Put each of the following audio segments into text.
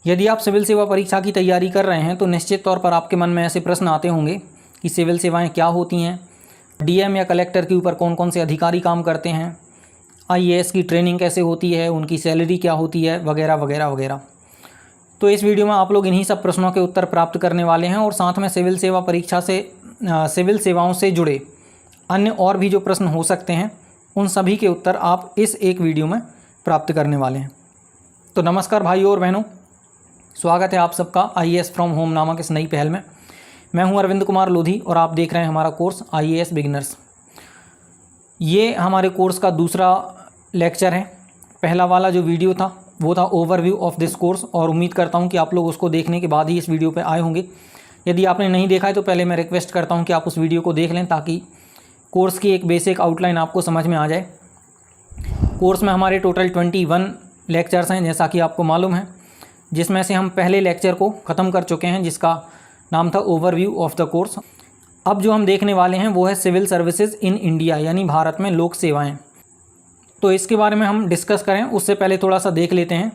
यदि आप सिविल सेवा परीक्षा की तैयारी कर रहे हैं तो निश्चित तौर पर आपके मन में ऐसे प्रश्न आते होंगे कि सिविल सेवाएं क्या होती हैं, डीएम या कलेक्टर के ऊपर कौन कौन से अधिकारी काम करते हैं, आईएएस की ट्रेनिंग कैसे होती है, उनकी सैलरी क्या होती है, वगैरह वगैरह वगैरह। तो इस वीडियो में आप लोग इन्हीं सब प्रश्नों के उत्तर प्राप्त करने वाले हैं और साथ में सिविल सेवा परीक्षा से सिविल सेवाओं से जुड़े अन्य और भी जो प्रश्न हो सकते हैं उन सभी के उत्तर आप इस एक वीडियो में प्राप्त करने वाले हैं। तो नमस्कार भाइयों और बहनों, स्वागत है आप सबका आईएएस फ्रॉम होम नामक इस नई पहल में। मैं हूं अरविंद कुमार लोधी और आप देख रहे हैं हमारा कोर्स आईएएस बिगिनर्स। ये हमारे कोर्स का दूसरा लेक्चर है। पहला वाला जो वीडियो था वो था ओवरव्यू ऑफ दिस कोर्स और उम्मीद करता हूं कि आप लोग उसको देखने के बाद ही इस वीडियो पे आए होंगे। यदि आपने नहीं देखा है तो पहले मैं रिक्वेस्ट करता हूं कि आप उस वीडियो को देख लें ताकि कोर्स की एक बेसिक आउटलाइन आपको समझ में आ जाए। कोर्स में हमारे टोटल 21 लेक्चर्स हैं जैसा कि आपको मालूम है, जिसमें से हम पहले लेक्चर को ख़त्म कर चुके हैं जिसका नाम था ओवरव्यू ऑफ द कोर्स। अब जो हम देखने वाले हैं वो है सिविल सर्विसेज इन इंडिया, यानी भारत में लोक सेवाएं। तो इसके बारे में हम डिस्कस करें उससे पहले थोड़ा सा देख लेते हैं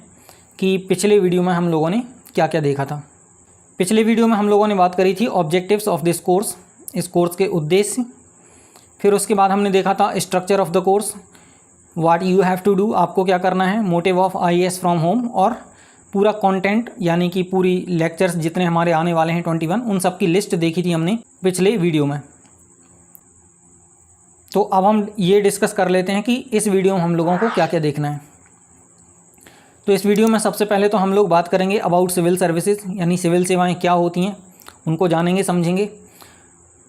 कि पिछले वीडियो में हम लोगों ने क्या क्या देखा था। पिछले वीडियो में हम लोगों ने बात करी थी ऑब्जेक्टिव्स ऑफ दिस कोर्स, इस कोर्स के उद्देश्य। फिर उसके बाद हमने देखा था structure of the course, what you have to do, आपको क्या करना है, motive of IAS from home और पूरा कंटेंट यानी कि पूरी लेक्चर्स जितने हमारे आने वाले हैं 21 उन सब की लिस्ट देखी थी हमने पिछले वीडियो में। तो अब हम ये डिस्कस कर लेते हैं कि इस वीडियो में हम लोगों को क्या क्या देखना है। तो इस वीडियो में सबसे पहले तो हम लोग बात करेंगे अबाउट सिविल सर्विसेज, यानी सिविल सेवाएं क्या होती हैं उनको जानेंगे समझेंगे।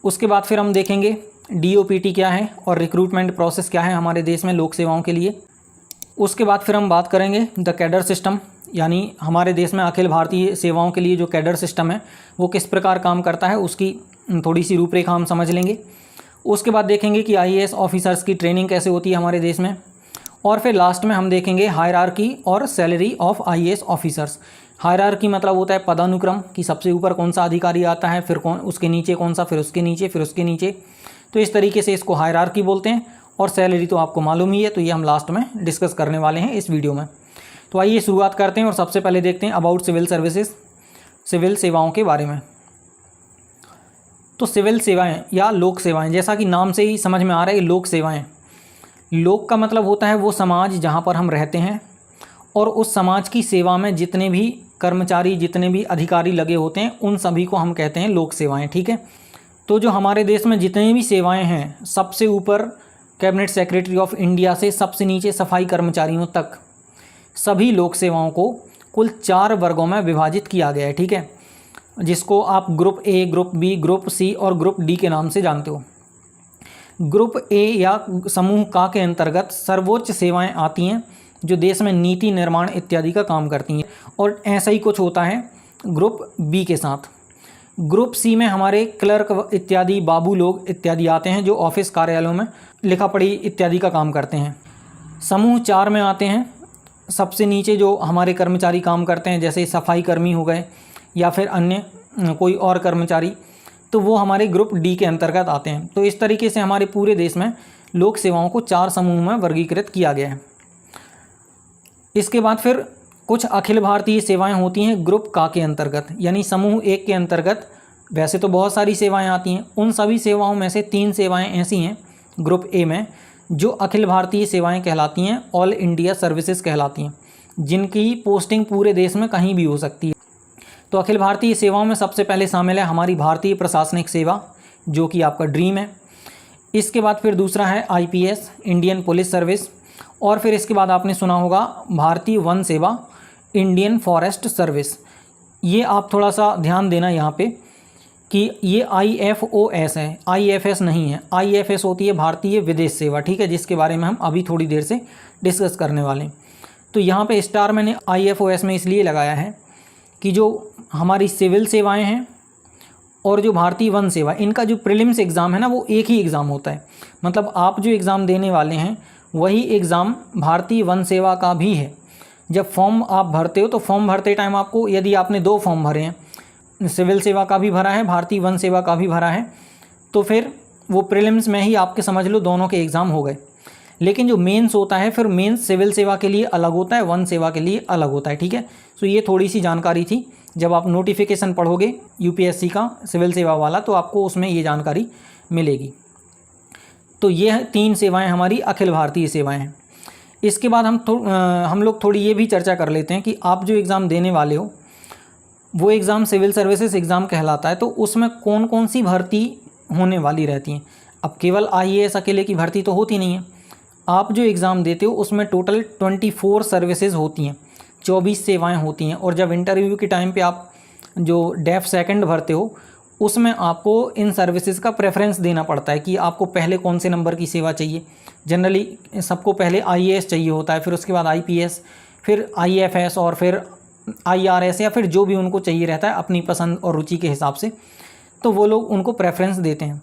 उसके बाद फिर हम देखेंगे डीओपीटी क्या है और रिक्रूटमेंट प्रोसेस क्या है हमारे देश में लोक सेवाओं के लिए। उसके बाद फिर हम बात करेंगे द कैडर सिस्टम, यानी हमारे देश में अखिल भारतीय सेवाओं के लिए जो कैडर सिस्टम है वो किस प्रकार काम करता है, उसकी थोड़ी सी रूपरेखा हम समझ लेंगे। उसके बाद देखेंगे कि आईएएस ऑफिसर्स की ट्रेनिंग कैसे होती है हमारे देश में। और फिर लास्ट में हम देखेंगे हायरार्की और salary of IAS officers. Hierarchy मतलब होता है पदानुक्रम कि सबसे ऊपर कौन सा अधिकारी आता है, फिर कौन उसके नीचे कौन सा, फिर उसके नीचे, फिर उसके नीचे। तो इस तरीके से इसको हायरार्की बोलते हैं। और सैलरी तो आपको मालूम ही है, तो ये हम लास्ट में डिस्कस करने वाले हैं इस वीडियो में। तो आइए शुरुआत करते हैं और सबसे पहले देखते हैं अबाउट सिविल सर्विसेज, सिविल सेवाओं के बारे में। तो सिविल सेवाएं या लोक सेवाएं, जैसा कि नाम से ही समझ में आ रहा है लोक सेवाएं। लोक का मतलब होता है वो समाज जहां पर हम रहते हैं और उस समाज की सेवा में जितने भी कर्मचारी, जितने भी अधिकारी लगे होते हैं उन सभी को हम कहते हैं लोक सेवाएं। ठीक है। तो जो हमारे देश में जितनी भी सेवाएं हैं, सबसे ऊपर कैबिनेट सेक्रेटरी ऑफ इंडिया से सबसे नीचे सफाई कर्मचारियों तक, सभी लोक सेवाओं को कुल 4 वर्गों में विभाजित किया गया है। ठीक है, जिसको आप group A, group B, group C और ग्रुप डी के नाम से जानते हो। ग्रुप ए या समूह का के अंतर्गत सर्वोच्च सेवाएं आती हैं जो देश में नीति निर्माण इत्यादि का काम करती हैं, और ऐसा ही कुछ होता है ग्रुप बी के साथ। ग्रुप सी में हमारे क्लर्क इत्यादि, बाबू लोग इत्यादि आते हैं जो ऑफिस कार्यालयों में लिखा पढ़ी इत्यादि का काम करते हैं। समूह 4 में आते हैं सबसे नीचे जो हमारे कर्मचारी काम करते हैं, जैसे सफाई कर्मी हो गए या फिर अन्य कोई और कर्मचारी, तो वो हमारे ग्रुप डी के अंतर्गत आते हैं। तो इस तरीके से हमारे पूरे देश में लोक सेवाओं को 4 समूह में वर्गीकृत किया गया है। इसके बाद फिर कुछ अखिल भारतीय सेवाएं होती हैं ग्रुप का के अंतर्गत, यानी समूह 1 के अंतर्गत। वैसे तो बहुत सारी सेवाएं आती हैं, उन सभी सेवाओं में से 3 सेवाएं ऐसी हैं ग्रुप ए में जो अखिल भारतीय सेवाएं कहलाती हैं, ऑल इंडिया सर्विसेज कहलाती हैं, जिनकी पोस्टिंग पूरे देश में कहीं भी हो सकती है। तो अखिल भारतीय सेवाओं में सबसे पहले शामिल है हमारी भारतीय प्रशासनिक सेवा, जो कि आपका ड्रीम है। इसके बाद फिर दूसरा है आईपीएस, इंडियन पुलिस सर्विस। और फिर इसके बाद आपने सुना होगा भारतीय वन सेवा, इंडियन फॉरेस्ट सर्विस। ये आप थोड़ा सा ध्यान देना यहाँ पे कि ये IFOS है, IFS नहीं है। IFS होती है भारतीय विदेश सेवा, ठीक है, जिसके बारे में हम अभी थोड़ी देर से डिस्कस करने वाले हैं। तो यहाँ पे स्टार मैंने IFOS में इसलिए लगाया है कि जो हमारी सिविल सेवाएं हैं और जो भारतीय वन सेवा, इनका जो प्रीलिम्स एग्ज़ाम है ना वो एक ही एग्ज़ाम होता है। मतलब आप जो एग्ज़ाम देने वाले हैं वही एग्ज़ाम भारतीय वन सेवा का भी है। जब फॉर्म आप भरते हो तो फॉर्म भरते टाइम आपको, यदि आपने 2 फॉर्म भरे हैं, सिविल सेवा का भी भरा है, भारतीय वन सेवा का भी भरा है, तो फिर वो प्रीलिम्स में ही आपके समझ लो दोनों के एग्ज़ाम हो गए। लेकिन जो मेंस होता है फिर मेंस सिविल सेवा के लिए अलग होता है, वन सेवा के लिए अलग होता है, ठीक है। सो ये थोड़ी सी जानकारी थी। जब आप नोटिफिकेशन पढ़ोगे यूपीएससी का सिविल सेवा वाला तो आपको उसमें ये जानकारी मिलेगी। तो ये 3 सेवाएं हमारी अखिल भारतीय सेवाएं हैं। इसके बाद हम लोग थोड़ी ये भी चर्चा कर लेते हैं कि आप जो एग्ज़ाम देने वाले हो वो एग्ज़ाम सिविल सर्विसेज एग्ज़ाम कहलाता है, तो उसमें कौन कौन सी भर्ती होने वाली रहती हैं। अब केवल आईएएस अकेले की भर्ती तो होती नहीं है। आप जो एग्ज़ाम देते हो उसमें टोटल 24 सर्विसेज होती हैं, 24 सेवाएं होती हैं। और जब इंटरव्यू के टाइम पे आप जो डेफ सेकंड भरते हो उसमें आपको इन सर्विसेज का प्रेफरेंस देना पड़ता है कि आपको पहले कौन से नंबर की सेवा चाहिए। जनरली सबको पहले आईएएस चाहिए होता है, फिर उसके बाद आईपीएस, फिर आईएफएस और फिर आईआरएस, या फिर जो भी उनको चाहिए रहता है अपनी पसंद और रुचि के हिसाब से, तो वो लोग उनको प्रेफरेंस देते हैं।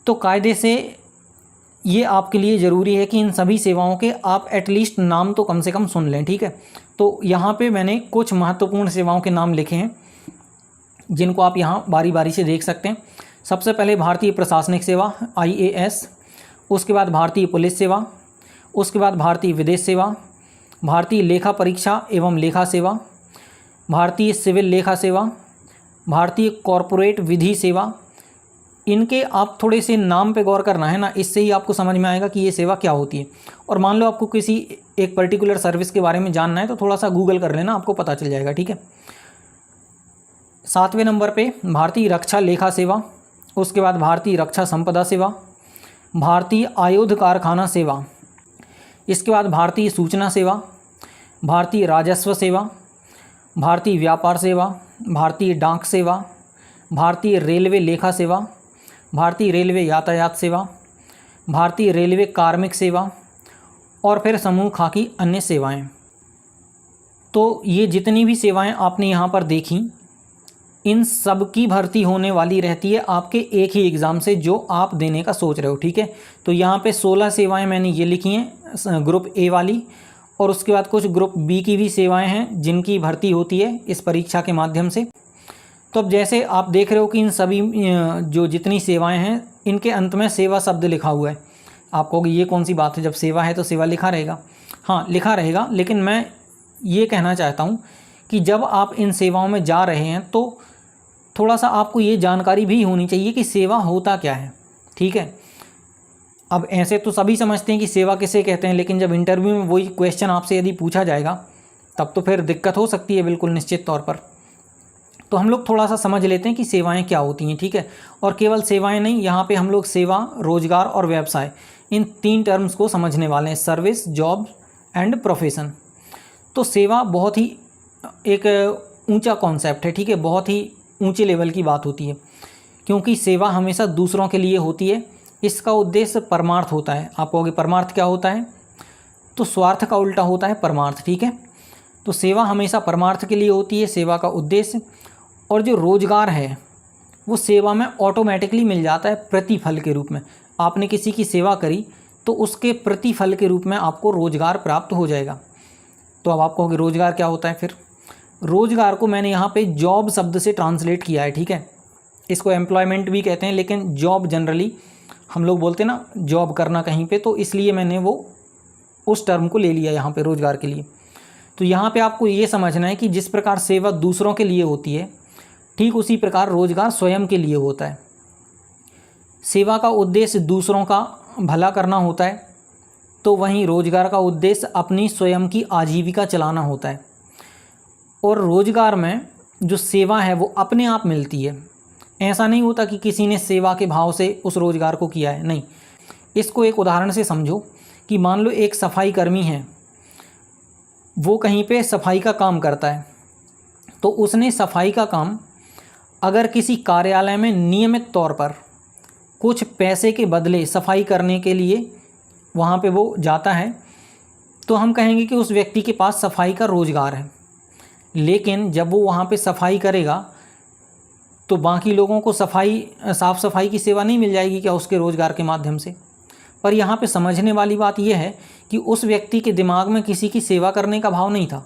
तो कायदे से ये आपके लिए ज़रूरी है कि इन सभी सेवाओं के आप एटलीस्ट नाम तो कम से कम सुन लें, ठीक है। तो यहाँ पे मैंने कुछ महत्वपूर्ण सेवाओं के नाम लिखे हैं जिनको आप यहाँ बारी बारी से देख सकते हैं। सबसे पहले भारतीय प्रशासनिक सेवा आईएएस, उसके बाद भारतीय पुलिस सेवा, उसके बाद भारतीय विदेश सेवा, भारतीय लेखा परीक्षा एवं लेखा सेवा, भारतीय सिविल लेखा सेवा, भारतीय कॉरपोरेट विधि सेवा। इनके आप थोड़े से नाम पे गौर करना है ना, इससे ही आपको समझ में आएगा कि ये सेवा क्या होती है। और मान लो आपको किसी एक पर्टिकुलर सर्विस के बारे में जानना है तो थोड़ा सा गूगल कर लेना, आपको पता चल जाएगा, ठीक है। 7वें नंबर पे भारतीय रक्षा लेखा सेवा, उसके बाद भारतीय रक्षा संपदा सेवा, भारतीय आयुध कारखाना सेवा, इसके बाद भारतीय सूचना सेवा, भारतीय राजस्व सेवा, भारतीय व्यापार सेवा, भारतीय डाक सेवा, भारतीय रेलवे लेखा सेवा, भारतीय रेलवे यातायात सेवा, भारतीय रेलवे कार्मिक सेवा और फिर समूह खा की अन्य सेवाएं। तो ये जितनी भी सेवाएं आपने यहाँ पर देखी, इन सब की भर्ती होने वाली रहती है आपके एक ही एग्ज़ाम से जो आप देने का सोच रहे हो, ठीक है। तो यहाँ पे 16 सेवाएं मैंने ये लिखी हैं ग्रुप ए वाली, और उसके बाद कुछ ग्रुप बी की भी सेवाएं हैं जिनकी भर्ती होती है इस परीक्षा के माध्यम से। तो अब जैसे आप देख रहे हो कि इन सभी जो जितनी सेवाएं हैं इनके अंत में सेवा शब्द लिखा हुआ है। आप कहोगे ये कौन सी बात है, जब सेवा है तो सेवा लिखा रहेगा। हाँ लिखा रहेगा, लेकिन मैं ये कहना चाहता हूँ कि जब आप इन सेवाओं में जा रहे हैं तो थोड़ा सा आपको ये जानकारी भी होनी चाहिए कि सेवा होता क्या है, ठीक है। अब ऐसे तो सभी समझते हैं कि सेवा किसे कहते हैं, लेकिन जब इंटरव्यू में वही क्वेश्चन आपसे यदि पूछा जाएगा तब तो फिर दिक्कत हो सकती है, बिल्कुल निश्चित तौर पर। तो हम लोग थोड़ा सा समझ लेते हैं कि सेवाएं क्या होती हैं, ठीक है। और केवल सेवाएं नहीं, यहाँ पे हम लोग सेवा, रोजगार और व्यवसाय, इन 3 टर्म्स को समझने वाले हैं, सर्विस, जॉब एंड प्रोफेशन। तो सेवा बहुत ही एक ऊंचा कॉन्सेप्ट है, ठीक है, बहुत ही ऊंचे लेवल की बात होती है, क्योंकि सेवा हमेशा दूसरों के लिए होती है। इसका उद्देश्य परमार्थ होता है। आप कहोगे परमार्थ क्या होता है, तो स्वार्थ का उल्टा होता है परमार्थ, ठीक है। तो सेवा हमेशा परमार्थ के लिए होती है, सेवा का उद्देश्य। और जो रोजगार है वो सेवा में ऑटोमेटिकली मिल जाता है प्रतिफल के रूप में। आपने किसी की सेवा करी तो उसके प्रतिफल के रूप में आपको रोजगार प्राप्त हो जाएगा। तो अब आप कहोगे रोजगार क्या होता है, फिर रोजगार को मैंने यहाँ पे जॉब शब्द से ट्रांसलेट किया है, ठीक है। इसको एम्प्लॉयमेंट भी कहते हैं, लेकिन जॉब जनरली हम लोग बोलते हैं ना, जॉब करना कहीं पे, तो इसलिए मैंने वो उस टर्म को ले लिया यहाँ पे रोजगार के लिए। तो यहाँ पे आपको ये समझना है कि जिस प्रकार सेवा दूसरों के लिए होती है, ठीक उसी प्रकार रोजगार स्वयं के लिए होता है। सेवा का उद्देश्य दूसरों का भला करना होता है, तो वहीं रोजगार का उद्देश्य अपनी स्वयं की आजीविका चलाना होता है। और रोजगार में जो सेवा है वो अपने आप मिलती है। ऐसा नहीं होता कि किसी ने सेवा के भाव से उस रोजगार को किया है, नहीं। इसको एक उदाहरण से समझो कि मान लो एक सफाई कर्मी है, वो कहीं पे सफाई का काम करता है, तो उसने सफाई का काम अगर किसी कार्यालय में नियमित तौर पर कुछ पैसे के बदले सफाई करने के लिए वहाँ पे वो जाता है, तो हम कहेंगे कि उस व्यक्ति के पास सफाई का रोजगार है। लेकिन जब वो वहाँ पे सफाई करेगा तो बाकी लोगों को साफ़ सफाई की सेवा नहीं मिल जाएगी क्या उसके रोज़गार के माध्यम से। पर यहाँ पे समझने वाली बात यह है कि उस व्यक्ति के दिमाग में किसी की सेवा करने का भाव नहीं था,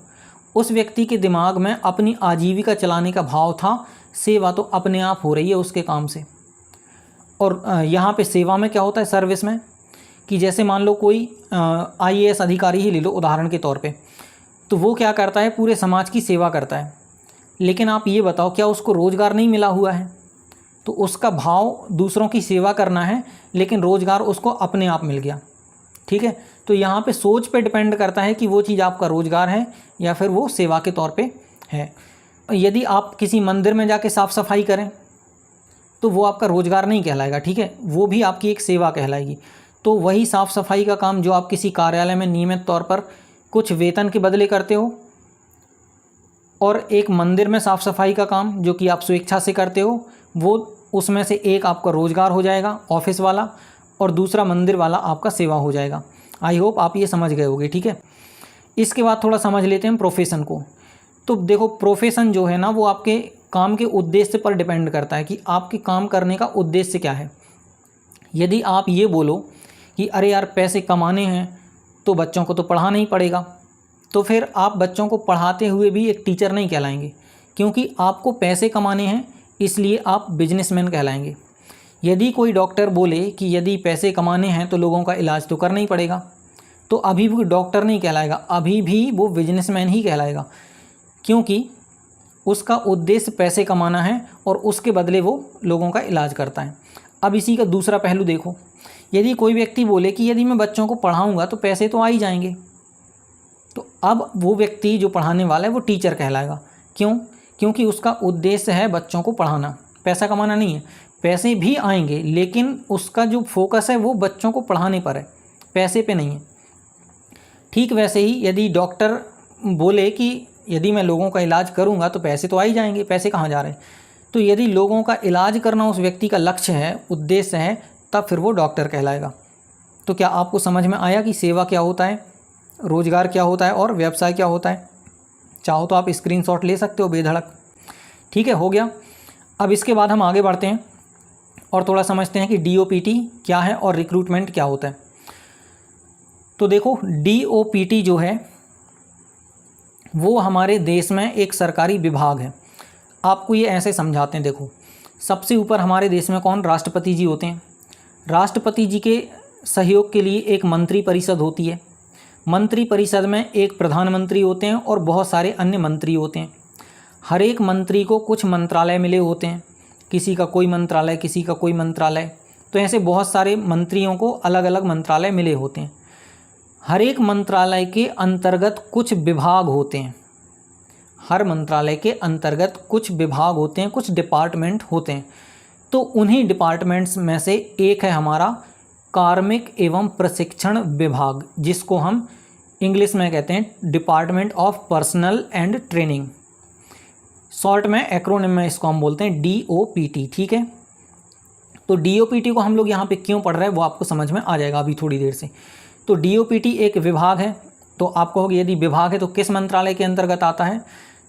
उस व्यक्ति के दिमाग में अपनी आजीविका चलाने का भाव था। सेवा तो अपने आप हो रही है उसके काम से। और यहाँ पे सेवा में क्या होता है, सर्विस में, कि जैसे मान लो कोई IAS अधिकारी ही ले लो उदाहरण के तौर पे, तो वो क्या करता है, पूरे समाज की सेवा करता है। लेकिन आप ये बताओ क्या उसको रोज़गार नहीं मिला हुआ है? तो उसका भाव दूसरों की सेवा करना है, लेकिन रोज़गार उसको अपने आप मिल गया। ठीक है, तो यहाँ पे सोच पे डिपेंड करता है कि वो चीज़ आपका रोज़गार है या फिर वो सेवा के तौर पे है। यदि आप किसी मंदिर में जाके साफ़ सफाई करें तो वो आपका रोज़गार नहीं कहलाएगा। ठीक है, वो भी आपकी एक सेवा कहलाएगी। तो वही साफ़ सफाई का काम जो आप किसी कार्यालय में नियमित तौर पर कुछ वेतन के बदले करते हो, और एक मंदिर में साफ़ सफाई का काम जो कि आप स्वेच्छा से करते हो, वो उसमें से एक आपका रोज़गार हो जाएगा ऑफिस वाला, और दूसरा मंदिर वाला आपका सेवा हो जाएगा। आई होप आप ये समझ गए होगे। ठीक है, इसके बाद थोड़ा समझ लेते हैं प्रोफेशन को। तो देखो, प्रोफेशन जो है ना, वो आपके काम के उद्देश्य पर डिपेंड करता है कि आपके काम करने का उद्देश्य क्या है। यदि आप ये बोलो कि अरे यार पैसे कमाने हैं तो बच्चों को तो पढ़ाना ही पड़ेगा, तो फिर आप बच्चों को पढ़ाते हुए भी एक टीचर नहीं कहलाएंगे, क्योंकि आपको पैसे कमाने हैं, इसलिए आप बिजनेसमैन कहलाएंगे। यदि कोई डॉक्टर बोले कि यदि पैसे कमाने हैं तो लोगों का इलाज तो करना ही पड़ेगा, तो अभी भी डॉक्टर नहीं कहलाएगा, अभी भी वो बिजनेसमैन ही कहलाएगा, क्योंकि उसका उद्देश्य पैसे कमाना है और उसके बदले वो लोगों का इलाज करता है। अब इसी का दूसरा पहलू देखो, यदि कोई व्यक्ति बोले कि यदि मैं बच्चों को पढ़ाऊँगा तो पैसे तो आ ही जाएंगे, तो अब वो व्यक्ति जो पढ़ाने वाला है वो टीचर कहलाएगा। क्यों? क्योंकि उसका उद्देश्य है बच्चों को पढ़ाना, पैसा कमाना नहीं है। पैसे भी आएंगे लेकिन उसका जो फोकस है वो बच्चों को पढ़ाने पर है, पैसे पे नहीं है। ठीक वैसे ही यदि डॉक्टर बोले कि यदि मैं लोगों का इलाज करूंगा तो पैसे तो आ ही जाएंगे, पैसे कहाँ जा रहे हैं? तो यदि लोगों का इलाज करना उस व्यक्ति का लक्ष्य है, उद्देश्य है, तब फिर वो डॉक्टर कहलाएगा। तो क्या आपको समझ में आया कि सेवा क्या होता है, रोजगार क्या होता है और व्यवसाय क्या होता है? चाहो तो आप स्क्रीनशॉट ले सकते हो बेधड़क। ठीक है, हो गया। अब इसके बाद हम आगे बढ़ते हैं और थोड़ा समझते हैं कि DOPT क्या है और रिक्रूटमेंट क्या होता है। तो देखो, DOPT जो है वो हमारे देश में एक सरकारी विभाग है। आपको ये ऐसे समझाते हैं, देखो, सबसे ऊपर हमारे देश में कौन? राष्ट्रपति जी होते हैं। राष्ट्रपति जी के सहयोग के लिए एक मंत्री परिषद होती है। मंत्री परिषद में एक प्रधानमंत्री होते हैं और बहुत सारे अन्य मंत्री होते हैं। हर एक मंत्री को कुछ मंत्रालय मिले होते हैं, किसी का कोई मंत्रालय, किसी का कोई मंत्रालय, तो ऐसे बहुत सारे मंत्रियों को अलग अलग मंत्रालय मिले होते हैं। हर एक मंत्रालय के अंतर्गत कुछ विभाग होते हैं, हर मंत्रालय के अंतर्गत कुछ विभाग होते हैं, कुछ डिपार्टमेंट होते हैं। तो उन्हीं डिपार्टमेंट्स में से एक है हमारा कार्मिक एवं प्रशिक्षण विभाग, जिसको हम इंग्लिश में कहते हैं department of personal and training. Short में, एक्रोनिम में इसको हम बोलते हैं DOPT। ठीक है, तो DOPT को हम लोग यहाँ पे क्यों पढ़ रहे हैं वो आपको समझ में आ जाएगा अभी थोड़ी देर से। तो DOPT एक विभाग है। तो आप कहोगे यदि विभाग है तो किस मंत्रालय के अंतर्गत आता है?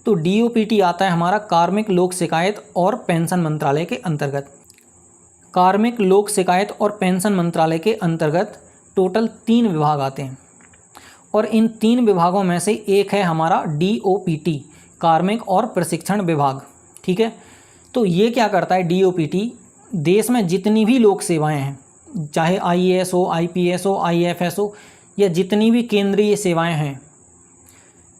तो DOPT आता है हमारा कार्मिक लोक शिकायत और पेंशन मंत्रालय के अंतर्गत। कार्मिक लोक शिकायत और पेंशन मंत्रालय के अंतर्गत टोटल 3 विभाग आते हैं, और इन 3 विभागों में से एक है हमारा DOPT, कार्मिक और प्रशिक्षण विभाग। ठीक है, तो ये क्या करता है DOPT? देश में जितनी भी लोक सेवाएं हैं, चाहे IAS हो, IPS हो, IFS हो, या जितनी भी केंद्रीय सेवाएं हैं,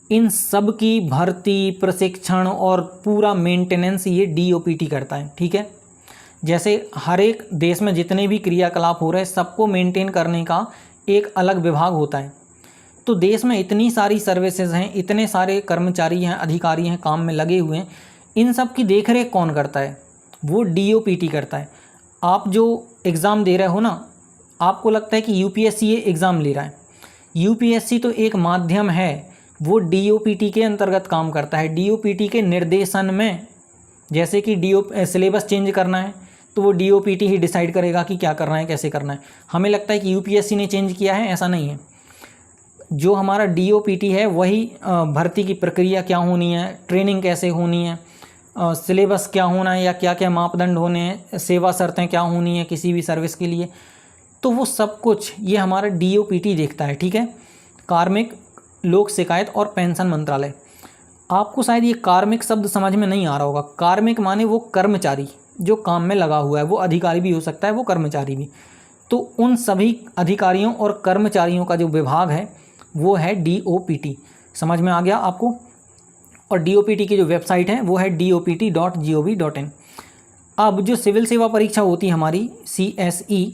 इन सब की भर्ती, प्रशिक्षण और पूरा मेंटेनेंस ये DOPT करता है। ठीक है, जैसे हर एक देश में जितने भी क्रियाकलाप हो रहे हैं सबको मेंटेन करने का एक अलग विभाग होता है। तो देश में इतनी सारी सर्विसेज हैं, इतने सारे कर्मचारी हैं, अधिकारी हैं, काम में लगे हुए हैं, इन सब की देखरेख कौन करता है? वो DOPT करता है। आप जो एग्ज़ाम दे रहे हो ना, आपको लगता है कि UPSC ये एग्ज़ाम ले रहा है, UPSC तो एक माध्यम है, वो DOPT के अंतर्गत काम करता है। DOPT के निर्देशन में, जैसे कि सिलेबस चेंज करना है तो वो DOPT ही डिसाइड करेगा कि क्या करना है, कैसे करना है। हमें लगता है कि UPSC ने चेंज किया है, ऐसा नहीं है। जो हमारा DOPT है वही भर्ती की प्रक्रिया क्या होनी है, ट्रेनिंग कैसे होनी है, सिलेबस क्या होना है, या क्या क्या मापदंड होने हैं, सेवा शर्तें क्या होनी है किसी भी सर्विस के लिए, तो वो सब कुछ ये हमारा DOPT देखता है। ठीक है, कार्मिक लोक शिकायत और पेंशन मंत्रालय। आपको शायद ये कार्मिक शब्द समझ में नहीं आ रहा होगा। कार्मिक माने वो कर्मचारी जो काम में लगा हुआ है, वो अधिकारी भी हो सकता है, वो कर्मचारी भी। तो उन सभी अधिकारियों और कर्मचारियों का जो विभाग है वो है DOPT। समझ में आ गया आपको? और DOPT की जो वेबसाइट है वो है dopt.gov.in। अब जो सिविल सेवा परीक्षा होती है हमारी CSE,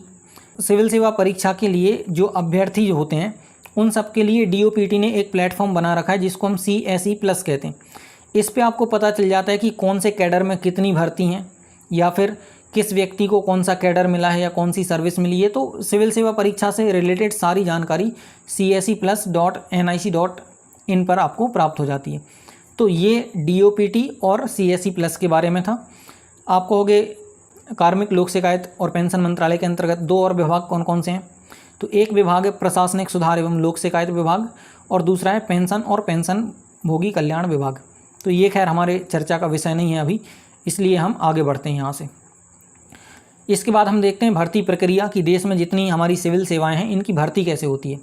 सिविल सेवा परीक्षा के लिए जो अभ्यर्थी जो होते हैं उन सब के लिए DOPT ने एक प्लेटफॉर्म बना रखा है जिसको हम CSE+ कहते हैं। इस पे आपको पता चल जाता है कि कौन से कैडर में कितनी भर्ती हैं, या फिर किस व्यक्ति को कौन सा कैडर मिला है या कौन सी सर्विस मिली है। तो सिविल सेवा परीक्षा से रिलेटेड सारी जानकारी CSE+.nic.in पर आपको प्राप्त हो जाती है। तो ये DOPT और CSE+ के बारे में था। आप कहोगे कार्मिक लोक शिकायत और पेंशन मंत्रालय के अंतर्गत दो और विभाग कौन कौन से हैं? तो एक विभाग है प्रशासनिक सुधार एवं लोक शिकायत विभाग और दूसरा है पेंशन और पेंशनभोगी कल्याण विभाग। तो ये खैर हमारे चर्चा का विषय नहीं है अभी, इसलिए हम आगे बढ़ते हैं यहाँ से। इसके बाद हम देखते हैं भर्ती प्रक्रिया कि देश में जितनी हमारी सिविल सेवाएं हैं इनकी भर्ती कैसे होती है।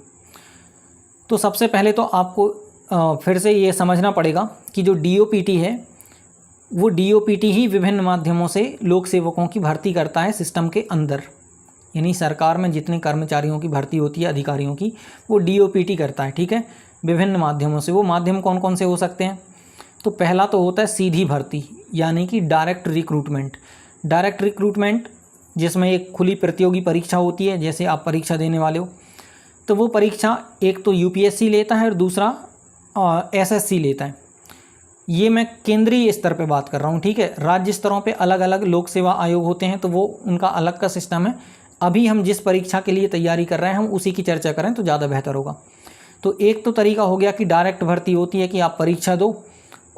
तो सबसे पहले तो आपको फिर से ये समझना पड़ेगा कि जो DOPT है वो DOPT ही विभिन्न माध्यमों से लोक सेवकों की भर्ती करता है सिस्टम के अंदर। यानी सरकार में जितने कर्मचारियों की भर्ती होती है, अधिकारियों की, वो DOPT करता है, ठीक है, विभिन्न माध्यमों से। वो माध्यम कौन कौन से हो सकते हैं? तो पहला तो होता है सीधी भर्ती, यानी कि डायरेक्ट रिक्रूटमेंट। डायरेक्ट रिक्रूटमेंट जिसमें एक खुली प्रतियोगी परीक्षा होती है, जैसे आप परीक्षा देने वाले हो, तो वो परीक्षा एक तो UPSC लेता है और दूसरा SSC लेता है। ये मैं केंद्रीय स्तर पे बात कर रहा हूँ, ठीक है। राज्य स्तरों पे अलग अलग लोक सेवा आयोग होते हैं, तो वो उनका अलग का सिस्टम है। अभी हम जिस परीक्षा के लिए तैयारी कर रहे हैं हम उसी की चर्चा करें तो ज़्यादा बेहतर होगा। तो एक तो तरीका हो गया कि डायरेक्ट भर्ती होती है कि आप परीक्षा दो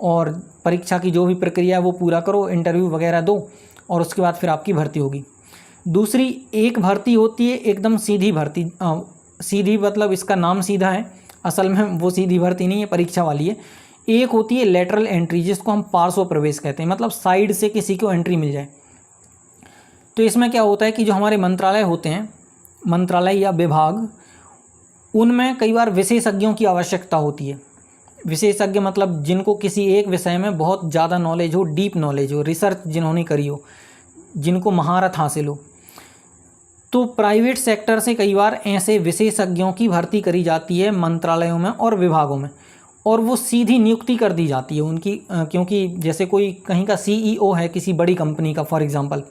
और परीक्षा की जो भी प्रक्रिया है वो पूरा करो, इंटरव्यू वगैरह दो और उसके बाद फिर आपकी भर्ती होगी। दूसरी एक भर्ती होती है एकदम सीधी भर्ती। सीधी मतलब इसका नाम सीधा है, असल में वो सीधी भर्ती नहीं है, परीक्षा वाली है। एक होती है लेटरल एंट्री जिसको हम पार्श्व प्रवेश कहते हैं, मतलब साइड से किसी को एंट्री मिल जाए। तो इसमें क्या होता है कि जो हमारे मंत्रालय होते हैं, मंत्रालय या विभाग, उनमें कई बार विशेषज्ञों की आवश्यकता होती है। विशेषज्ञ मतलब जिनको किसी एक विषय में बहुत ज़्यादा नॉलेज हो, डीप नॉलेज हो, रिसर्च जिन्होंने करी हो, जिनको महारत हासिल हो। तो प्राइवेट सेक्टर से कई बार ऐसे विशेषज्ञों की भर्ती करी जाती है मंत्रालयों में और विभागों में, और वो सीधी नियुक्ति कर दी जाती है उनकी। क्योंकि जैसे कोई कहीं का CEO है किसी बड़ी कंपनी का फॉर एग्जांपल,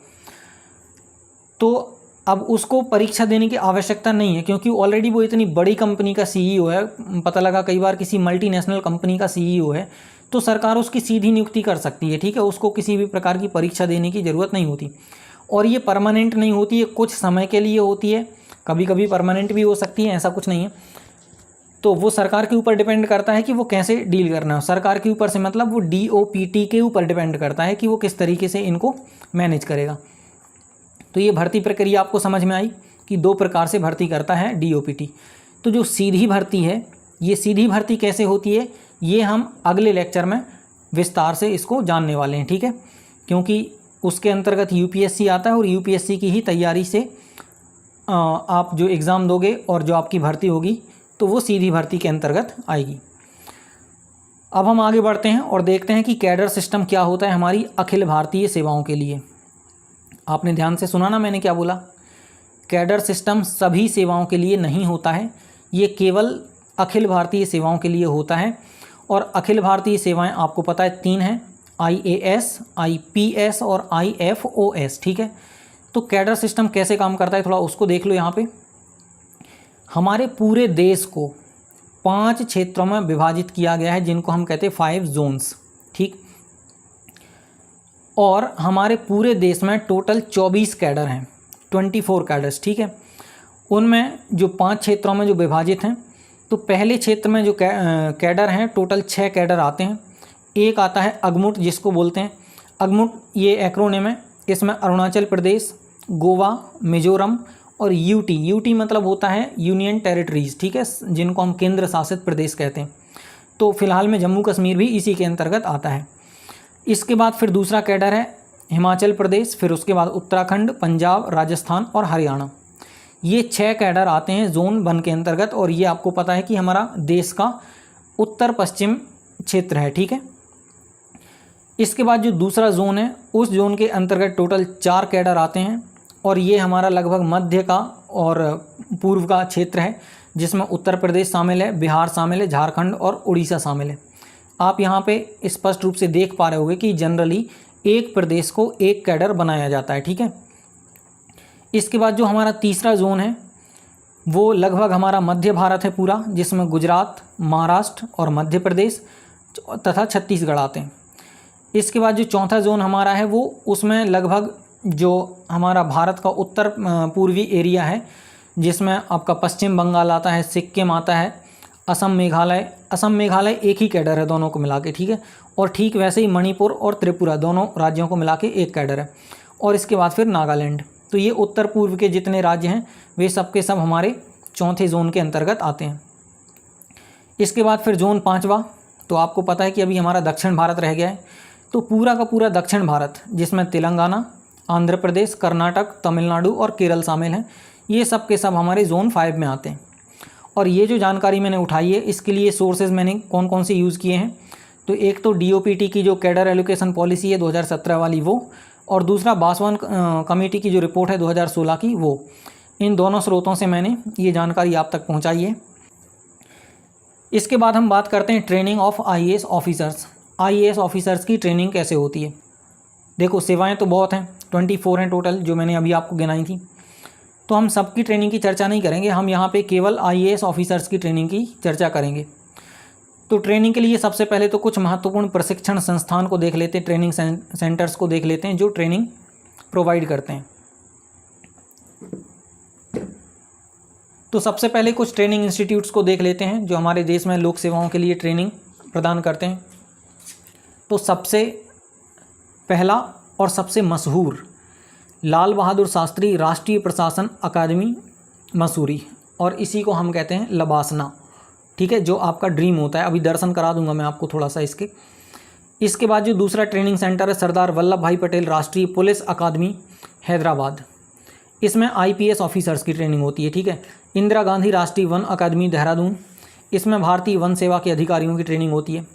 तो अब उसको परीक्षा देने की आवश्यकता नहीं है क्योंकि ऑलरेडी वो इतनी बड़ी कंपनी का CEO है। पता लगा कई बार किसी मल्टीनेशनल कंपनी का CEO है, तो सरकार उसकी सीधी नियुक्ति कर सकती है, ठीक है। उसको किसी भी प्रकार की परीक्षा देने की ज़रूरत नहीं होती, और ये परमानेंट नहीं होती है, कुछ समय के लिए होती है, कभी कभी परमानेंट भी हो सकती है, ऐसा कुछ नहीं है। तो वो सरकार के ऊपर डिपेंड करता है कि वो कैसे डील करना है। सरकार के ऊपर से मतलब वो DOPT के ऊपर डिपेंड करता है कि वो किस तरीके से इनको मैनेज करेगा। तो ये भर्ती प्रक्रिया आपको समझ में आई कि दो प्रकार से भर्ती करता है DOPT। तो जो सीधी भर्ती है, ये सीधी भर्ती कैसे होती है ये हम अगले लेक्चर में विस्तार से इसको जानने वाले हैं, ठीक है। क्योंकि उसके अंतर्गत UPSC आता है और UPSC की ही तैयारी से आप जो एग्ज़ाम दोगे और जो आपकी भर्ती होगी तो वो सीधी भर्ती के अंतर्गत आएगी। अब हम आगे बढ़ते हैं और देखते हैं कि कैडर सिस्टम क्या होता है हमारी अखिल भारतीय सेवाओं के लिए। आपने ध्यान से सुना ना मैंने क्या बोला? कैडर सिस्टम सभी सेवाओं के लिए नहीं होता है, ये केवल अखिल भारतीय सेवाओं के लिए होता है। और अखिल भारतीय सेवाएं आपको पता है 3 हैं, IAS, IPS और IFOS, ठीक है। तो कैडर सिस्टम कैसे काम करता है थोड़ा उसको देख लो। यहाँ पे हमारे पूरे देश को 5 क्षेत्रों में विभाजित किया गया है जिनको हम कहते हैं 5 जोन्स, ठीक। और हमारे पूरे देश में टोटल 24 कैडर हैं, 24 कैडर्स, ठीक है। उनमें जो 5 क्षेत्रों में जो विभाजित हैं, तो पहले क्षेत्र में जो कैडर हैं टोटल 6 कैडर आते हैं। एक आता है अगमुट जिसको बोलते हैं, अगमुट ये एक्रोनिम है। इसमें अरुणाचल प्रदेश, गोवा, मिजोरम और यूटी मतलब होता है यूनियन टेरिटरीज, ठीक है, जिनको हम केंद्र शासित प्रदेश कहते हैं। तो फिलहाल में जम्मू कश्मीर भी इसी के अंतर्गत आता है। इसके बाद फिर दूसरा कैडर है हिमाचल प्रदेश, फिर उसके बाद उत्तराखंड, पंजाब, राजस्थान और हरियाणा। ये 6 कैडर आते हैं जोन 1 के अंतर्गत, और ये आपको पता है कि हमारा देश का उत्तर पश्चिम क्षेत्र है, ठीक है। इसके बाद जो दूसरा जोन है उस जोन के अंतर्गत टोटल 4 कैडर आते हैं, और ये हमारा लगभग मध्य का और पूर्व का क्षेत्र है, जिसमें उत्तर प्रदेश शामिल है, बिहार शामिल है, झारखंड और उड़ीसा शामिल है। आप यहाँ पे स्पष्ट रूप से देख पा रहे होंगे कि जनरली एक प्रदेश को एक कैडर बनाया जाता है, ठीक है। इसके बाद जो हमारा तीसरा जोन है वो लगभग हमारा मध्य भारत है पूरा, जिसमें गुजरात, महाराष्ट्र और मध्य प्रदेश तथा छत्तीसगढ़ आते हैं। इसके बाद जो चौथा जोन हमारा है वो उसमें लगभग जो हमारा भारत का उत्तर पूर्वी एरिया है, जिसमें आपका पश्चिम बंगाल आता है, सिक्किम आता है, असम मेघालय एक ही कैडर है दोनों को मिला के, ठीक है। और ठीक वैसे ही मणिपुर और त्रिपुरा दोनों राज्यों को मिला के एक कैडर है। और इसके बाद फिर नागालैंड। तो ये उत्तर पूर्व के जितने राज्य हैं वे सब के सब हमारे चौथे जोन के अंतर्गत आते हैं। इसके बाद फिर जोन पाँचवा, तो आपको पता है कि अभी हमारा दक्षिण भारत रह गया है। तो पूरा का पूरा दक्षिण भारत, जिसमें तेलंगाना, आंध्र प्रदेश, कर्नाटक, तमिलनाडु और केरल शामिल हैं, ये सब के सब हमारे जोन 5 में आते हैं। और ये जो जानकारी मैंने उठाई है इसके लिए सोर्सेज मैंने कौन कौन से यूज़ किए हैं, तो एक तो DOPT की जो कैडर एलोकेशन पॉलिसी है 2017 वाली वो, और दूसरा बासवान कमेटी की जो रिपोर्ट है 2016 की वो। इन दोनों स्रोतों से मैंने ये जानकारी आप तक पहुंचाई है। इसके बाद हम बात करते हैं training of IAS officers. IAS officers की ट्रेनिंग कैसे होती है। देखो सेवाएं तो बहुत हैं, 24 हैं टोटल, जो मैंने अभी आपको गिनाई थी। तो हम सबकी ट्रेनिंग की चर्चा नहीं करेंगे, हम यहाँ पे केवल IAS ऑफिसर्स की ट्रेनिंग की चर्चा करेंगे। तो ट्रेनिंग के लिए सबसे पहले तो कुछ महत्वपूर्ण प्रशिक्षण संस्थान को देख लेते हैं, ट्रेनिंग सेंटर्स को देख लेते हैं जो ट्रेनिंग प्रोवाइड करते हैं। तो सबसे पहले कुछ ट्रेनिंग इंस्टीट्यूट्स को देख लेते हैं जो हमारे देश में लोक सेवाओं के लिए ट्रेनिंग प्रदान करते हैं। तो सबसे पहला और सबसे मशहूर लाल बहादुर शास्त्री राष्ट्रीय प्रशासन अकादमी मसूरी, और इसी को हम कहते हैं लबासना, ठीक है, जो आपका ड्रीम होता है। अभी दर्शन करा दूंगा मैं आपको थोड़ा सा इसके। इसके बाद जो दूसरा ट्रेनिंग सेंटर है सरदार वल्लभ भाई पटेल राष्ट्रीय पुलिस अकादमी हैदराबाद, इसमें IPS ऑफिसर्स की ट्रेनिंग होती है, ठीक है। इंदिरा गांधी राष्ट्रीय वन अकादमी देहरादून, इसमें भारतीय वन सेवा के अधिकारियों की ट्रेनिंग होती है।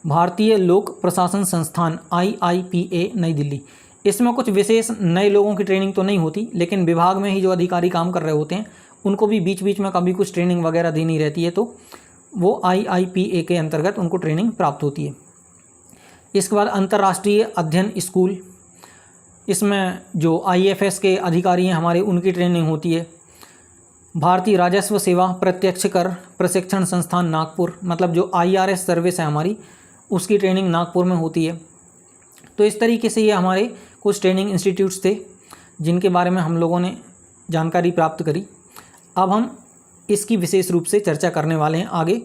भारतीय लोक प्रशासन संस्थान IIPA नई दिल्ली, इसमें कुछ विशेष नए लोगों की ट्रेनिंग तो नहीं होती, लेकिन विभाग में ही जो अधिकारी काम कर रहे होते हैं उनको भी बीच बीच में कभी कुछ ट्रेनिंग वगैरह देनी रहती है, तो वो IIPA के अंतर्गत उनको ट्रेनिंग प्राप्त होती है। इसके बाद अंतर्राष्ट्रीय अध्ययन स्कूल, इसमें जो IFS के अधिकारी हैं हमारे उनकी ट्रेनिंग होती है। भारतीय राजस्व सेवा प्रत्यक्ष कर प्रशिक्षण संस्थान नागपुर, मतलब जो IRS सर्विस है हमारी उसकी ट्रेनिंग नागपुर में होती है। तो इस तरीके से ये हमारे कुछ ट्रेनिंग इंस्टीट्यूट्स थे जिनके बारे में हम लोगों ने जानकारी प्राप्त करी। अब हम इसकी विशेष रूप से चर्चा करने वाले हैं आगे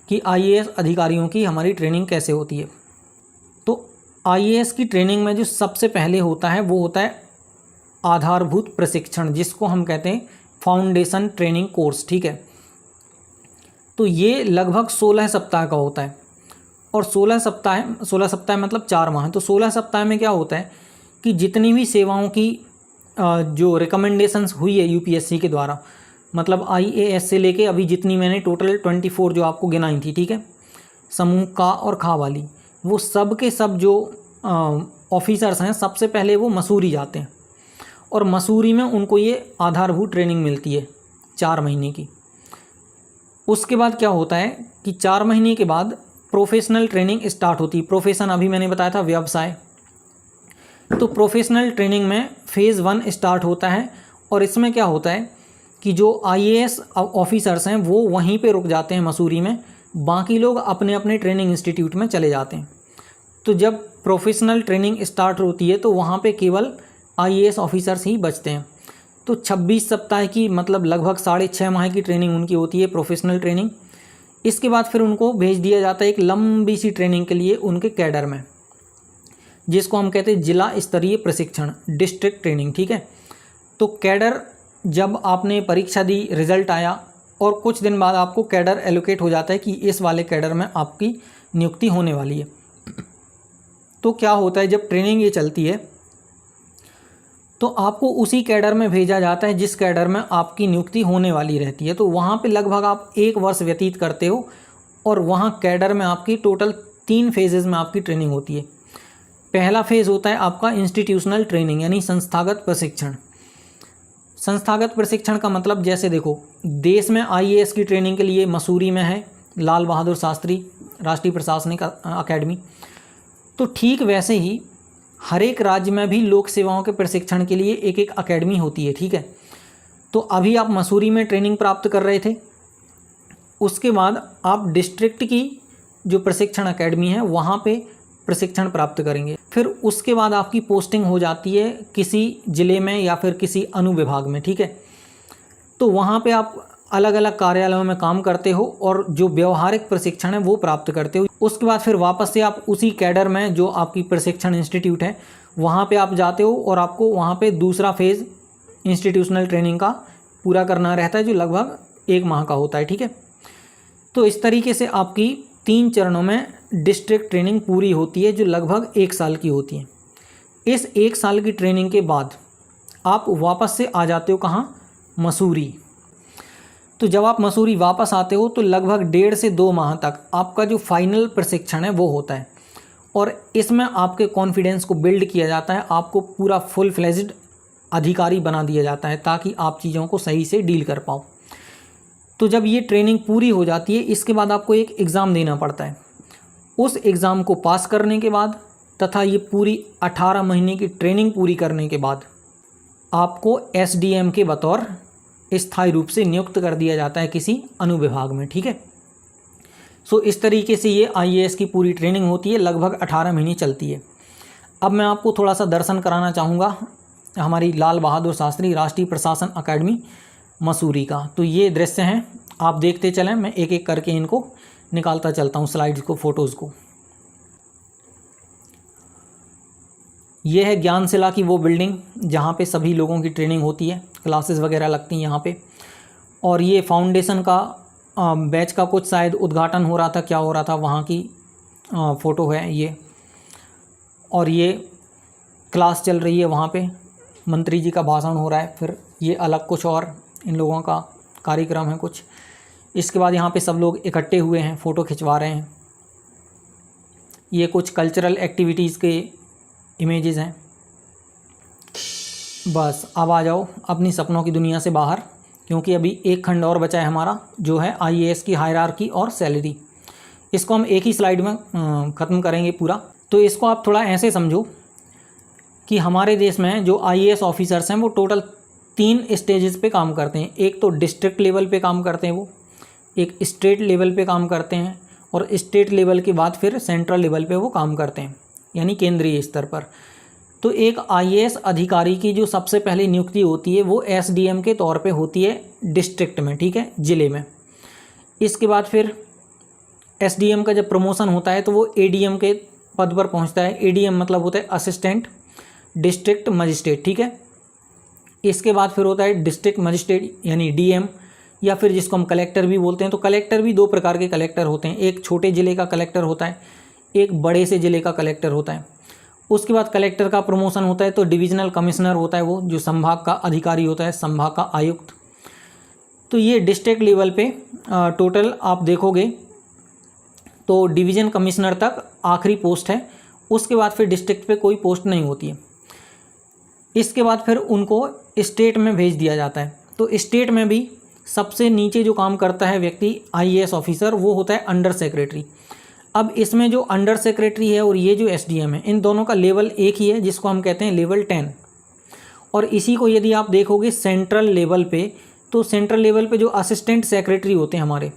कि IAS अधिकारियों की हमारी ट्रेनिंग कैसे होती है। तो IAS की ट्रेनिंग में जो सबसे पहले होता है वो होता है आधारभूत प्रशिक्षण, जिसको हम कहते हैं फाउंडेशन ट्रेनिंग कोर्स, ठीक है। तो ये लगभग 16 सप्ताह का होता है, और 16 सप्ताह मतलब 4 माह। तो 16 सप्ताह में क्या होता है कि जितनी भी सेवाओं की जो रिकमेंडेशंस हुई है UPSC के द्वारा, मतलब IAS से लेके अभी जितनी मैंने टोटल 24 जो आपको गिनाई थी, ठीक है, समूह का और खा वाली, वो सब के सब जो ऑफिसर्स हैं सबसे पहले वो मसूरी जाते हैं, और मसूरी में उनको ये आधारभूत ट्रेनिंग मिलती है 4 महीने की। उसके बाद क्या होता है कि 4 महीने के बाद प्रोफेशनल ट्रेनिंग स्टार्ट होती है। प्रोफेशन अभी मैंने बताया था व्यवसाय। तो प्रोफेशनल ट्रेनिंग में फ़ेज़ 1 स्टार्ट होता है, और इसमें क्या होता है कि जो IAS ऑफिसर्स हैं वो वहीं पे रुक जाते हैं मसूरी में, बाकी लोग अपने अपने ट्रेनिंग इंस्टीट्यूट में चले जाते हैं। तो जब प्रोफेशनल ट्रेनिंग स्टार्ट होती है तो वहाँ पे केवल IAS ऑफिसर्स ही बचते हैं। तो 26 सप्ताह की मतलब लगभग 6.5 माह की ट्रेनिंग उनकी होती है, प्रोफेशनल ट्रेनिंग। इसके बाद फिर उनको भेज दिया जाता है एक लंबी सी ट्रेनिंग के लिए उनके कैडर में, जिसको हम कहते हैं जिला स्तरीय प्रशिक्षण, डिस्ट्रिक्ट ट्रेनिंग, ठीक है। तो कैडर जब आपने परीक्षा दी, रिजल्ट आया, और कुछ दिन बाद आपको कैडर एलोकेट हो जाता है कि इस वाले कैडर में आपकी नियुक्ति होने वाली है। तो क्या होता है जब ट्रेनिंग ये चलती है तो आपको उसी कैडर में भेजा जाता है जिस कैडर में आपकी नियुक्ति होने वाली रहती है। तो वहाँ पे लगभग आप 1 वर्ष व्यतीत करते हो, और वहाँ कैडर में आपकी टोटल 3 फेजेज़ में आपकी ट्रेनिंग होती है। पहला फेज़ होता है आपका इंस्टीट्यूशनल ट्रेनिंग यानी संस्थागत प्रशिक्षण। संस्थागत प्रशिक्षण का मतलब जैसे देखो, देश में आईएएस की ट्रेनिंग के लिए मसूरी में है लाल बहादुर शास्त्री राष्ट्रीय प्रशासनिक अकेडमी, तो ठीक वैसे ही हर एक राज्य में भी लोक सेवाओं के प्रशिक्षण के लिए एक एक अकेडमी होती है। ठीक है, तो अभी आप मसूरी में ट्रेनिंग प्राप्त कर रहे थे, उसके बाद आप डिस्ट्रिक्ट की जो प्रशिक्षण अकेडमी है वहाँ पे प्रशिक्षण प्राप्त करेंगे। फिर उसके बाद आपकी पोस्टिंग हो जाती है किसी ज़िले में या फिर किसी अनुविभाग में। ठीक है, तो वहाँ पे आप अलग अलग कार्यालयों में काम करते हो और जो व्यवहारिक प्रशिक्षण है वो प्राप्त करते हो। उसके बाद फिर वापस से आप उसी कैडर में जो आपकी प्रशिक्षण इंस्टीट्यूट है वहाँ पे आप जाते हो और आपको वहाँ पे दूसरा फेज़ इंस्टीट्यूशनल ट्रेनिंग का पूरा करना रहता है जो लगभग 1 माह का होता है। ठीक है, तो इस तरीके से आपकी 3 चरणों में डिस्ट्रिक्ट ट्रेनिंग पूरी होती है जो लगभग 1 साल की होती है। इस 1 साल की ट्रेनिंग के बाद आप वापस से आ जाते हो कहाँ, मसूरी। तो जब आप मसूरी वापस आते हो तो लगभग 1.5 से 2 माह तक आपका जो फाइनल प्रशिक्षण है वो होता है और इसमें आपके कॉन्फिडेंस को बिल्ड किया जाता है, आपको पूरा फुल फ्लेज्ड अधिकारी बना दिया जाता है ताकि आप चीज़ों को सही से डील कर पाओ। तो जब ये ट्रेनिंग पूरी हो जाती है इसके बाद आपको एक एग्ज़ाम देना पड़ता है। उस एग्ज़ाम को पास करने के बाद तथा ये पूरी 18 महीने की ट्रेनिंग पूरी करने के बाद आपको एसडीएम के बतौर स्थायी रूप से नियुक्त कर दिया जाता है किसी अनुविभाग में। ठीक है, सो इस तरीके से ये आईएएस की पूरी ट्रेनिंग होती है, लगभग 18 महीने चलती है। अब मैं आपको थोड़ा सा दर्शन कराना चाहूँगा हमारी लाल बहादुर शास्त्री राष्ट्रीय प्रशासन अकेडमी मसूरी का। तो ये दृश्य हैं, आप देखते चलें, मैं एक एक करके इनको निकालता चलता हूँ स्लाइड्स को, फ़ोटोज़ को। ये है ज्ञानशिला की वो बिल्डिंग जहाँ पे सभी लोगों की ट्रेनिंग होती है, क्लासेस वगैरह लगती हैं यहाँ पे। और ये फाउंडेशन का बैच का कुछ शायद उद्घाटन हो रहा था, क्या हो रहा था वहाँ की फ़ोटो है ये। और ये क्लास चल रही है, वहाँ पे मंत्री जी का भाषण हो रहा है। फिर ये अलग कुछ और इन लोगों का कार्यक्रम है कुछ। इसके बाद यहाँ पे सब लोग इकट्ठे हुए हैं, फ़ोटो खिंचवा रहे हैं। ये कुछ कल्चरल एक्टिविटीज़ के इमेजेस हैं। बस अब आ जाओ अपनी सपनों की दुनिया से बाहर, क्योंकि अभी एक खंड और बचा है हमारा, जो है आईएएस की हायरार्की और सैलरी। इसको हम एक ही स्लाइड में ख़त्म करेंगे पूरा। तो इसको आप थोड़ा ऐसे समझो कि हमारे देश में जो आईएएस ऑफिसर्स हैं वो टोटल 3 स्टेजेस पे काम करते हैं। एक तो डिस्ट्रिक्ट लेवल पे काम करते हैं वो, एक स्टेट लेवल पे काम करते हैं और स्टेट लेवल के बाद फिर सेंट्रल लेवल पे वो काम करते हैं, यानी केंद्रीय स्तर पर। तो एक आईएएस अधिकारी की जो सबसे पहली नियुक्ति होती है वो एसडीएम के तौर पे होती है डिस्ट्रिक्ट में, ठीक है, ज़िले में। इसके बाद फिर एसडीएम का जब प्रमोशन होता है तो वो एडीएम के पद पर पहुंचता है। एडीएम मतलब होता है असिस्टेंट डिस्ट्रिक्ट मजिस्ट्रेट, ठीक है। इसके बाद फिर होता है डिस्ट्रिक्ट मजिस्ट्रेट यानी डीएम, या फिर जिसको हम कलेक्टर भी बोलते हैं। तो कलेक्टर भी 2 प्रकार के कलेक्टर होते हैं, एक छोटे ज़िले का कलेक्टर होता है, एक बड़े से ज़िले का कलेक्टर होता है। उसके बाद कलेक्टर का प्रमोशन होता है तो डिविजनल कमिश्नर होता है, वो जो संभाग का अधिकारी होता है, संभाग का आयुक्त। तो ये डिस्ट्रिक्ट लेवल पे टोटल आप देखोगे तो डिवीज़न कमिश्नर तक आखिरी पोस्ट है। उसके बाद फिर डिस्ट्रिक्ट पे कोई पोस्ट नहीं होती है। इसके बाद फिर उनको स्टेट में भेज दिया जाता है। तो स्टेट में भी सबसे नीचे जो काम करता है व्यक्ति आईएएस ऑफिसर, वो होता है अंडर सेक्रेटरी। अब इसमें जो अंडर सेक्रेटरी है और ये जो एसडीएम है, इन दोनों का लेवल एक ही है, जिसको हम कहते हैं लेवल 10। और इसी को यदि आप देखोगे सेंट्रल लेवल पे, तो सेंट्रल लेवल पे जो असिस्टेंट सेक्रेटरी होते हैं हमारे,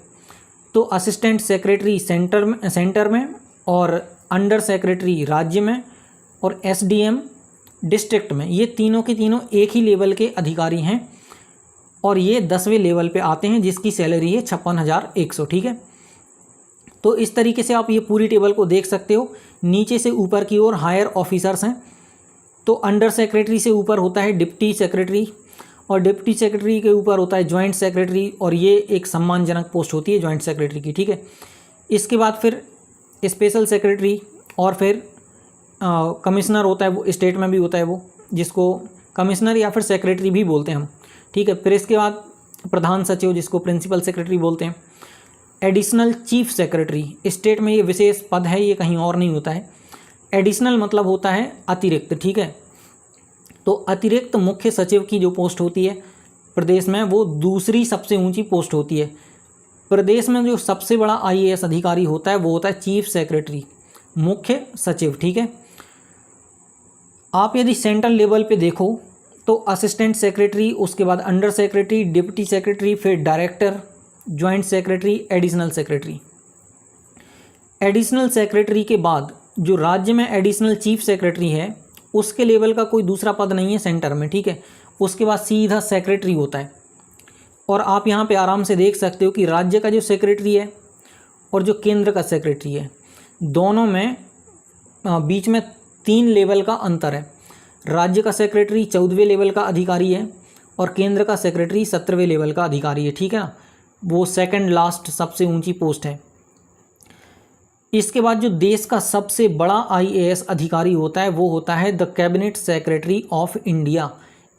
तो असिस्टेंट सेक्रेटरी सेंटर में और अंडर सेक्रेटरी राज्य में और एसडीएम डिस्ट्रिक्ट में, ये तीनों के तीनों एक ही लेवल के अधिकारी हैं और ये 10वें लेवल पे आते हैं, जिसकी सैलरी है 56,100, ठीक है। तो इस तरीके से आप ये पूरी टेबल को देख सकते हो। नीचे से ऊपर की ओर हायर ऑफिसर्स हैं। तो अंडर सेक्रेटरी से ऊपर होता है डिप्टी सेक्रेटरी और डिप्टी सेक्रेटरी के ऊपर होता है जॉइंट सेक्रेटरी, और ये एक सम्मानजनक पोस्ट होती है जॉइंट सेक्रेटरी की, ठीक है। इसके बाद फिर स्पेशल सेक्रेटरी और फिर कमिश्नर होता है, वो स्टेट में भी होता है वो, जिसको कमिश्नर या फिर सेक्रेटरी भी बोलते हैं हम, ठीक है। फिर इसके बाद प्रधान सचिव, जिसको प्रिंसिपल सेक्रेटरी बोलते हैं। एडिशनल चीफ सेक्रेटरी, स्टेट में ये विशेष पद है, ये कहीं और नहीं होता है। एडिशनल मतलब होता है अतिरिक्त, ठीक है। तो अतिरिक्त मुख्य सचिव की जो पोस्ट होती है प्रदेश में वो दूसरी सबसे ऊंची पोस्ट होती है। प्रदेश में जो सबसे बड़ा IAS अधिकारी होता है वो होता है चीफ सेक्रेटरी, मुख्य सचिव। ठीक है, आप यदि सेंट्रल लेवल पे देखो तो असिस्टेंट सेक्रेटरी, उसके बाद अंडर सेक्रेटरी, डिप्टी सेक्रेटरी, फिर director, joint secretary, additional secretary. Additional secretary के बाद जो राज्य में एडिशनल चीफ सेक्रेटरी है उसके लेवल का कोई दूसरा पद नहीं है सेंटर में। ठीक है, उसके बाद सीधा सेक्रेटरी होता है। और आप यहाँ पे आराम से देख सकते हो कि राज्य का जो सेक्रेटरी है और जो केंद्र का सेक्रेटरी है, दोनों में बीच में 3 लेवल का अंतर है। राज्य का सेक्रेटरी 14वें लेवल का अधिकारी है और केंद्र का सेक्रेटरी 17वें लेवल का अधिकारी है। ठीक है ना, वो सेकंड लास्ट सबसे ऊंची पोस्ट है। इसके बाद जो देश का सबसे बड़ा IAS अधिकारी होता है वो होता है the cabinet secretary of India.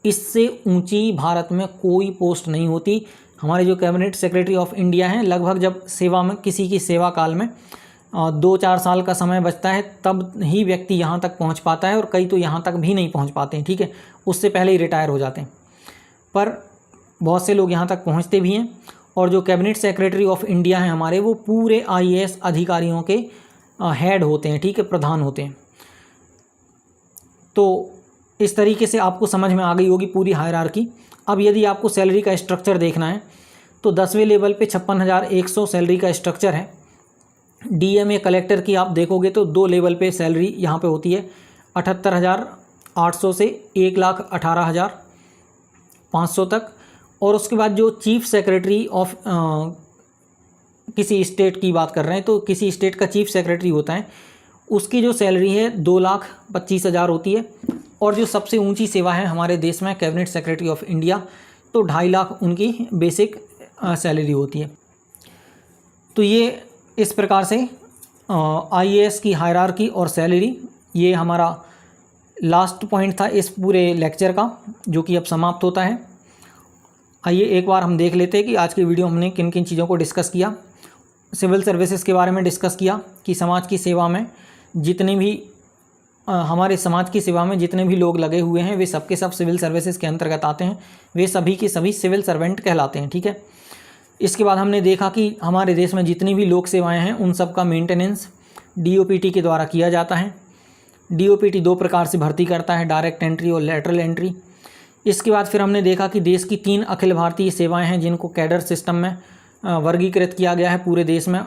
इससे ऊंची भारत में कोई पोस्ट नहीं होती। हमारे जो कैबिनेट सेक्रेटरी ऑफ इंडिया हैं, लगभग जब सेवा में किसी की सेवा काल में 2-4 साल का समय बचता है तब ही व्यक्ति यहाँ तक पहुँच पाता है, और कई तो यहाँ तक भी नहीं पहुँच पाते हैं। ठीक है, उससे पहले ही रिटायर हो जाते हैं, पर बहुत से लोग यहाँ तक पहुँचते भी हैं। और जो कैबिनेट सेक्रेटरी ऑफ इंडिया हैं हमारे, वो पूरे IAS अधिकारियों के हेड होते हैं। ठीक है, प्रधान होते हैं। तो इस तरीके से आपको समझ में आ गई होगी पूरी हायरार्की। अब यदि आपको सैलरी का स्ट्रक्चर देखना है तो 10वें लेवल पे 56,100 सैलरी का स्ट्रक्चर है। DMA कलेक्टर की आप देखोगे तो 2 लेवल पे सैलरी यहाँ पे होती है, 78,800 से 1,18,500 तक। और उसके बाद जो चीफ सेक्रेटरी ऑफ किसी स्टेट की बात कर रहे हैं तो किसी स्टेट का चीफ सेक्रेटरी होता है, उसकी जो सैलरी है 2,25,000 होती है। और जो सबसे ऊंची सेवा है हमारे देश में कैबिनेट सेक्रेटरी ऑफ इंडिया, तो 2.5 लाख उनकी बेसिक सैलरी होती है। तो ये इस प्रकार से IAS की हायरार्की और सैलरी, ये हमारा लास्ट पॉइंट था इस पूरे लेक्चर का, जो कि अब समाप्त होता है। आइए एक बार हम देख लेते हैं कि आज की वीडियो हमने किन किन चीज़ों को डिस्कस किया। सिविल सर्विसेज के बारे में डिस्कस किया कि समाज की सेवा में जितने भी हमारे समाज की सेवा में जितने भी लोग लगे हुए हैं वे सबके सब सिविल सर्विसेज के अंतर्गत आते हैं, वे सभी के सभी सिविल सर्वेंट कहलाते हैं। ठीक है, इसके बाद हमने देखा कि हमारे देश में जितनी भी लोक सेवाएं हैं उन सब का मेंटेनेंस DOPT के द्वारा किया जाता है। DOPT 2 प्रकार से भर्ती करता है, डायरेक्ट एंट्री और लेटरल एंट्री। इसके बाद फिर हमने देखा कि देश की 3 अखिल भारतीय सेवाएं हैं जिनको कैडर सिस्टम में वर्गीकृत किया गया है पूरे देश में।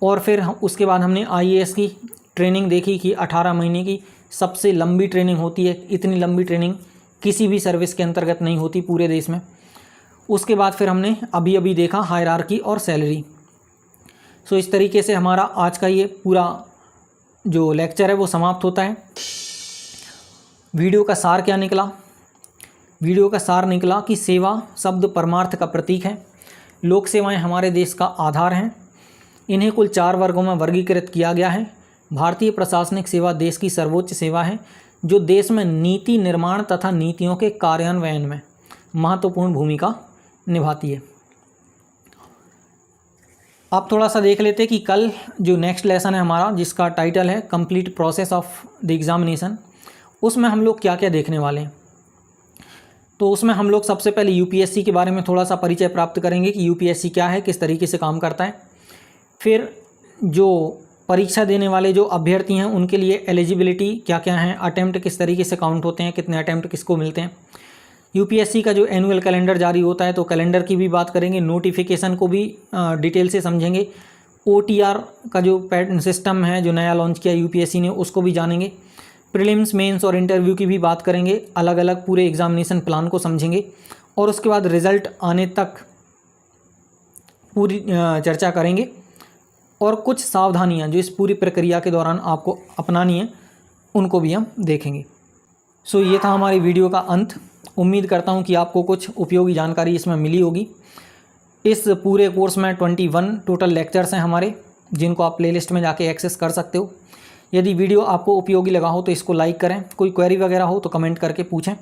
और फिर उसके बाद हमने IAS की ट्रेनिंग देखी कि 18 महीने की सबसे लंबी ट्रेनिंग होती है। इतनी लंबी ट्रेनिंग किसी भी सर्विस के अंतर्गत नहीं होती पूरे देश में। उसके बाद फिर हमने अभी देखा हायरार्की और सैलरी। सो इस तरीके से हमारा आज का ये पूरा जो लेक्चर है वो समाप्त होता है। वीडियो का सार क्या निकला? वीडियो का सार निकला कि सेवा शब्द परमार्थ का प्रतीक है। लोक सेवाएं हमारे देश का आधार हैं। इन्हें कुल 4 वर्गों में वर्गीकृत किया गया है। भारतीय प्रशासनिक सेवा देश की सर्वोच्च सेवा है जो देश में नीति निर्माण तथा नीतियों के कार्यान्वयन में महत्वपूर्ण भूमिका निभाती है। अब थोड़ा सा देख लेते हैं कि कल जो नेक्स्ट लेसन है हमारा, जिसका टाइटल है complete process of the examination, उसमें हम लोग क्या क्या देखने वाले हैं। तो उसमें हम लोग सबसे पहले UPSC के बारे में थोड़ा सा परिचय प्राप्त करेंगे कि UPSC क्या है, किस तरीके से काम करता है। फिर जो परीक्षा देने वाले जो अभ्यर्थी हैं उनके लिए एलिजिबिलिटी क्या क्या है, अटैम्प्ट किस तरीके से काउंट होते हैं, कितने अटैम्प्ट किसको मिलते हैं। UPSC का जो एनुअल कैलेंडर जारी होता है तो कैलेंडर की भी बात करेंगे, नोटिफिकेशन को भी डिटेल से समझेंगे। OTR का जो पैटर्न सिस्टम है जो नया लॉन्च किया UPSC ने, उसको भी जानेंगे। प्रीलिम्स, मेंस और इंटरव्यू की भी बात करेंगे, अलग अलग पूरे एग्जामिनेशन प्लान को समझेंगे। और उसके बाद रिज़ल्ट आने तक पूरी चर्चा करेंगे और कुछ सावधानियां जो इस पूरी प्रक्रिया के दौरान आपको अपनानी है उनको भी हम देखेंगे। सो ये था हमारी वीडियो का अंत। उम्मीद करता हूँ कि आपको कुछ उपयोगी जानकारी इसमें मिली होगी। इस पूरे कोर्स में 21 टोटल लेक्चर्स हैं हमारे, जिनको आप प्लेलिस्ट में जाके एक्सेस कर सकते हो। यदि वीडियो आपको उपयोगी लगा हो तो इसको लाइक करें, कोई क्वेरी वगैरह हो तो कमेंट करके पूछें।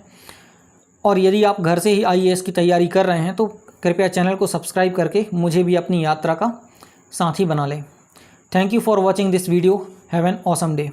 और यदि आप घर से ही IAS की तैयारी कर रहे हैं तो कृपया चैनल को सब्सक्राइब करके मुझे भी अपनी यात्रा का साथी बना लें। Thank you for watching this video. Have an awesome day.